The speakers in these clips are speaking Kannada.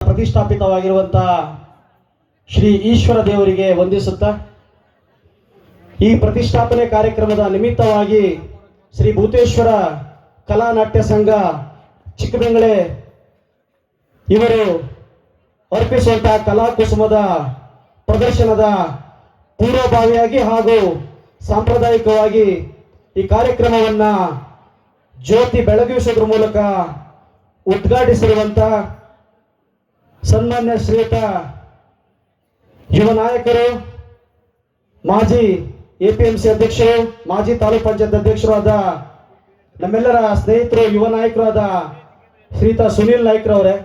ಪ್ರತಿಷ್ಠಾಪಿತವಾಗಿರುವಂತಹ ಶ್ರೀ ಈಶ್ವರ ದೇವರಿಗೆ ವಂದಿಸುತ್ತಾ ಈ ಪ್ರತಿಷ್ಠಾಪನೆ ಕಾರ್ಯಕ್ರಮದ ನಿಮಿತ್ತವಾಗಿ ಶ್ರೀ ಭೂತೇಶ್ವರ ಕಲಾ ನಾಟ್ಯ ಸಂಘ ಚಿಕ್ಕಬೆಂಗಳೆ ಇವರು ಅರ್ಪಿಸುವಂತಹ ಕಲಾ ಕುಸುಮದ ಪ್ರದರ್ಶನದ ಪೂರ್ವಭಾವಿಯಾಗಿ ಹಾಗೂ ಸಾಂಪ್ರದಾಯಿಕವಾಗಿ ಈ ಕಾರ್ಯಕ್ರಮವನ್ನ ಜ್ಯೋತಿ ಬೆಳಗಿಸುವುದರ ಮೂಲಕ ಉದ್ಘಾಟಿಸಿರುವಂತಹ ಸನ್ಮಾನ್ಯ ಶ್ರೀಯುತ ಯುವ ನಾಯಕರು, ಮಾಜಿ ಎಪಿಎಂಸಿ ಅಧ್ಯಕ್ಷರು, ಮಾಜಿ ತಾಲೂಕ್ ಪಂಚಾಯತ್ ಅಧ್ಯಕ್ಷರು ಆದ ನಮ್ಮೆಲ್ಲರ ಸ್ನೇಹಿತರು, ಯುವ ನಾಯಕರು ಆದ ಶ್ರೀಯುತ ಸುನೀಲ್ ನಾಯ್ಕರವರೇ,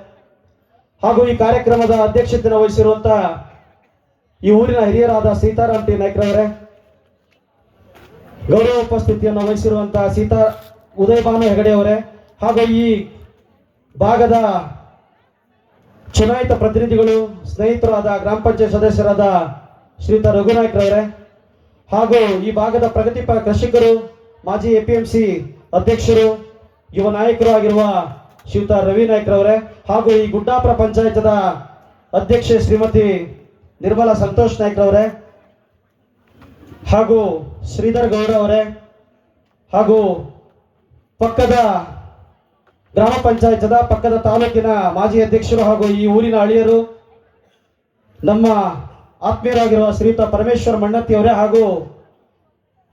ಹಾಗೂ ಈ ಕಾರ್ಯಕ್ರಮದ ಅಧ್ಯಕ್ಷತೆಯನ್ನು ವಹಿಸಿರುವಂತಹ ಈ ಊರಿನ ಹಿರಿಯರಾದ ಸೀತಾರಾಮ್ ಟಿ ನಾಯ್ಕರವರೇ, ಗೌರವ ಉಪಸ್ಥಿತಿಯನ್ನು ವಹಿಸಿರುವಂತಹ ಉದಯಭಾನು ಹೆಗಡೆ ಅವರೇ, ಹಾಗೂ ಈ ಭಾಗದ ಚುನಾಯಿತ ಪ್ರತಿನಿಧಿಗಳು, ಸ್ನೇಹಿತರಾದ ಗ್ರಾಮ ಪಂಚಾಯತ್ ಸದಸ್ಯರಾದ ಶ್ರೀಯುತ ರಘುನಾಯ್ಕರವರೇ, ಹಾಗೂ ಈ ಭಾಗದ ಪ್ರಗತಿಪರ ಕೃಷಿಕರು, ಮಾಜಿ ಎಪಿಎಂಸಿ ಅಧ್ಯಕ್ಷರು, ಯುವ ನಾಯಕರು ಆಗಿರುವ ಶ್ರೀಯುತ ರವಿ ನಾಯ್ಕರವರೇ, ಹಾಗೂ ಈ ಗುಡ್ಡಾಪುರ ಪಂಚಾಯತದ ಅಧ್ಯಕ್ಷೆ ಶ್ರೀಮತಿ ನಿರ್ಮಲಾ ಸಂತೋಷ್ ನಾಯ್ಕರವರೇ, ಹಾಗೂ ಶ್ರೀಧರ್ ಗೌಡ ಅವರೇ, ಹಾಗೂ ಪಕ್ಕದ ಗ್ರಾಮ ಪಂಚಾಯತದ ಪಕ್ಕದ ತಾಲೂಕಿನ ಮಾಜಿ ಅಧ್ಯಕ್ಷರು ಹಾಗೂ ಈ ಊರಿನ ಅಳಿಯರು, ನಮ್ಮ ಆತ್ಮೀಯರಾಗಿರುವ ಶ್ರೀಯುತ ಪರಮೇಶ್ವರ್ ಮಣ್ಣತ್ತಿ ಅವರೇ, ಹಾಗೂ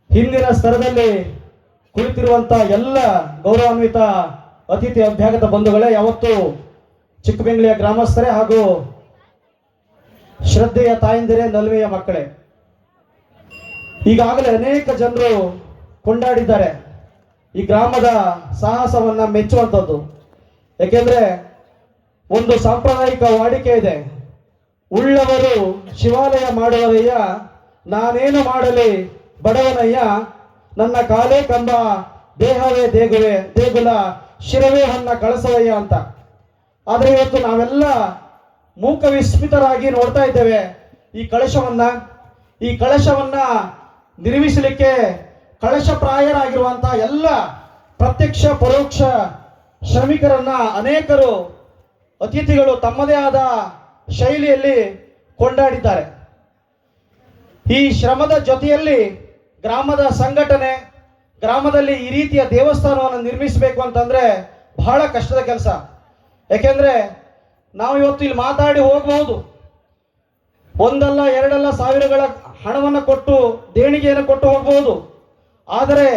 ಹಿಂದಿನ ಸ್ತರದಲ್ಲಿ ಕುಳಿತಿರುವಂತಹ ಎಲ್ಲ ಗೌರವಾನ್ವಿತ ಅತಿಥಿ ಅಭ್ಯಾಗತ ಬಂಧುಗಳೇ, ಯಾವತ್ತು ಚಿಕ್ಕಬೆಂಗಳೆಯ ಗ್ರಾಮಸ್ಥರೇ ಹಾಗೂ ಶ್ರದ್ಧೆಯ ತಾಯಂದಿರೇ, ನಲ್ಮೆಯ ಮಕ್ಕಳೇ, ಈಗಾಗಲೇ ಅನೇಕ ಜನರು ಕೊಂಡಾಡಿದ್ದಾರೆ ಈ ಗ್ರಾಮದ ಸಾಹಸವನ್ನ ಮೆಚ್ಚುವಂಥದ್ದು. ಯಾಕೆಂದ್ರೆ ಒಂದು ಸಾಂಪ್ರದಾಯಿಕ ವಾಡಿಕೆ ಇದೆ, ಉಳ್ಳವರು ಶಿವಾಲಯ ಮಾಡುವರಯ್ಯ, ನಾನೇನು ಮಾಡಲಿ ಬಡವನಯ್ಯ, ನನ್ನ ಕಾಲೇ ಕಂಬ ದೇಹವೇ ದೇಗುಲ ಶಿರವೇ ಹೊನ್ನ ಕಳಸವಯ್ಯ ಅಂತ. ಆದರೆ ಇವತ್ತು ನಾವೆಲ್ಲ ಮೂಕ ವಿಸ್ಮಿತರಾಗಿ ನೋಡ್ತಾ ಇದ್ದೇವೆ ಈ ಕಳಶವನ್ನ ನಿರ್ಮಿಸಲಿಕ್ಕೆ ಕಳಶಪ್ರಾಯರಾಗಿರುವಂತಹ ಎಲ್ಲ ಪ್ರತ್ಯಕ್ಷ ಪರೋಕ್ಷ ಶ್ರಮಿಕರನ್ನ ಅನೇಕರು ಅತಿಥಿಗಳು ತಮ್ಮದೇ ಆದ ಶೈಲಿಯಲ್ಲಿ ಕೊಂಡಾಡಿದ್ದಾರೆ. ಈ ಶ್ರಮದ ಜೊತೆಯಲ್ಲಿ ಗ್ರಾಮದ ಸಂಘಟನೆ, ಗ್ರಾಮದಲ್ಲಿ ಈ ರೀತಿಯ ದೇವಸ್ಥಾನವನ್ನು ನಿರ್ಮಿಸಬೇಕು ಅಂತಂದ್ರೆ ಬಹಳ ಕಷ್ಟದ ಕೆಲಸ. ಯಾಕೆಂದ್ರೆ ನಾವು ಇವತ್ತು ಇಲ್ಲಿ ಮಾತಾಡಿ ಹೋಗಬಹುದು, ಒಂದಲ್ಲ ಎರಡಲ್ಲ ಸಾವಿರಗಳ ಹಣವನ್ನು ಕೊಟ್ಟು ದೇಣಿಗೆಯನ್ನು ಕೊಟ್ಟು ಹೋಗಬಹುದು. ಆದರೆ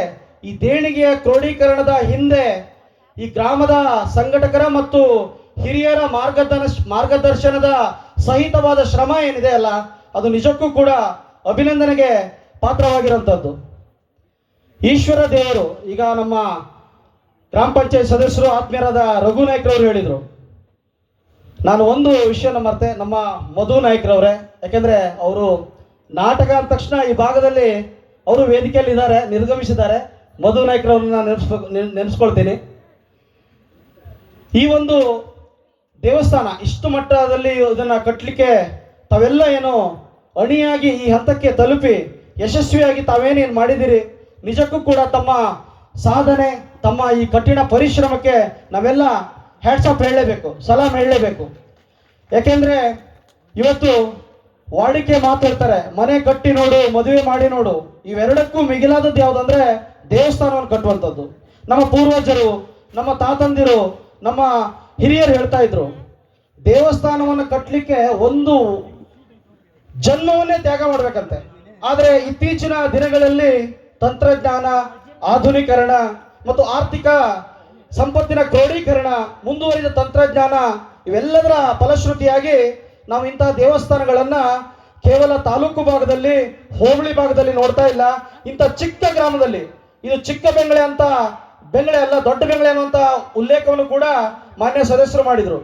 ಈ ದೇಣಿಗೆಯ ಕ್ರೋಢೀಕರಣದ ಹಿಂದೆ ಈ ಗ್ರಾಮದ ಸಂಘಟಕರ ಮತ್ತು ಹಿರಿಯರ ಮಾರ್ಗದರ್ಶನದ ಸಹಿತವಾದ ಶ್ರಮ ಏನಿದೆ ಅಲ್ಲ, ಅದು ನಿಜಕ್ಕೂ ಕೂಡ ಅಭಿನಂದನೆಗೆ ಪಾತ್ರವಾಗಿರುವಂಥದ್ದು. ಈಶ್ವರ ದೇವರು, ಈಗ ನಮ್ಮ ಗ್ರಾಮ ಪಂಚಾಯತ್ ಸದಸ್ಯರು ಆತ್ಮೀಯರಾದ ರಘು ನಾಯ್ಕರವರು ಹೇಳಿದರು, ನಾನು ಒಂದು ವಿಷಯನ ಮರ್ತೆ, ನಮ್ಮ ಮಧು ನಾಯ್ಕರವರೇ, ಯಾಕೆಂದ್ರೆ ಅವರು ನಾಟಕ ಅಂದ ತಕ್ಷಣ ಈ ಭಾಗದಲ್ಲಿ ಅವರು ವೇದಿಕೆಯಲ್ಲಿ ಇದ್ದಾರೆ, ನಿರ್ಗಮಿಸಿದ್ದಾರೆ. ಮಧು ನಾಯ್ಕರವ್ರನ್ನ ನೆನೆಸ್ಕೊಳ್ತೀನಿ. ಈ ಒಂದು ದೇವಸ್ಥಾನ ಇಷ್ಟು ಮಟ್ಟದಲ್ಲಿ ಇದನ್ನ ಕಟ್ಟಲಿಕ್ಕೆ ತಾವೆಲ್ಲ ಏನು ಅಣಿಯಾಗಿ ಈ ಹಂತಕ್ಕೆ ತಲುಪಿ ಯಶಸ್ವಿಯಾಗಿ ತಾವೇನೇನು ಮಾಡಿದಿರಿ, ನಿಜಕ್ಕೂ ಕೂಡ ತಮ್ಮ ಸಾಧನೆ, ತಮ್ಮ ಈ ಕಠಿಣ ಪರಿಶ್ರಮಕ್ಕೆ ನಾವೆಲ್ಲ ಹ್ಯಾಟ್ಸ್ ಆಫ್ ಹೇಳಲೇಬೇಕು, ಸಲಾಮ್ ಹೇಳಲೇಬೇಕು. ಯಾಕೆಂದ್ರೆ ಇವತ್ತು ವಾಡಿಕೆ ಮಾತಾಡ್ತಾರೆ, ಮನೆ ಕಟ್ಟಿ ನೋಡು, ಮದುವೆ ಮಾಡಿ ನೋಡು, ಇವೆರಡಕ್ಕೂ ಮಿಗಿಲಾದದ್ದು ಯಾವುದಂದ್ರೆ ದೇವಸ್ಥಾನವನ್ನು ಕಟ್ಟುವಂಥದ್ದು. ನಮ್ಮ ಪೂರ್ವಜರು, ನಮ್ಮ ತಾತಂದಿರು, ನಮ್ಮ ಹಿರಿಯರು ಹೇಳ್ತಾ ಇದ್ರು, ದೇವಸ್ಥಾನವನ್ನು ಕಟ್ಟಲಿಕ್ಕೆ ಒಂದು ಜನ್ಮವನ್ನೇ ತ್ಯಾಗ ಮಾಡ್ಬೇಕಂತೆ. ಆದರೆ ಇತ್ತೀಚಿನ ದಿನಗಳಲ್ಲಿ ತಂತ್ರಜ್ಞಾನ, ಆಧುನೀಕರಣ ಮತ್ತು ಆರ್ಥಿಕ ಸಂಪತ್ತಿನ ಕ್ರೋಢೀಕರಣ, ಮುಂದುವರಿದ ತಂತ್ರಜ್ಞಾನ, ಇವೆಲ್ಲದರ ಫಲಶ್ರುತಿಯಾಗಿ ನಾವು ಇಂತಹ ದೇವಸ್ಥಾನಗಳನ್ನ ಕೇವಲ ತಾಲೂಕು ಭಾಗದಲ್ಲಿ, ಹೋಬಳಿ ಭಾಗದಲ್ಲಿ ನೋಡ್ತಾ ಇಲ್ಲ. ಇಂಥ ಚಿಕ್ಕ ಗ್ರಾಮದಲ್ಲಿ, ಇದು ಚಿಕ್ಕ ಬೆಂಗಳೆ ಅಂತ, ಬೆಂಗಳೆ ಅಲ್ಲ ದೊಡ್ಡ ಬೆಂಗಳೆ ಅನ್ನುವಂತ ಉಲ್ಲೇಖವನ್ನು ಕೂಡ ಮಾನ್ಯ ಸದಸ್ಯರು ಮಾಡಿದ್ರು.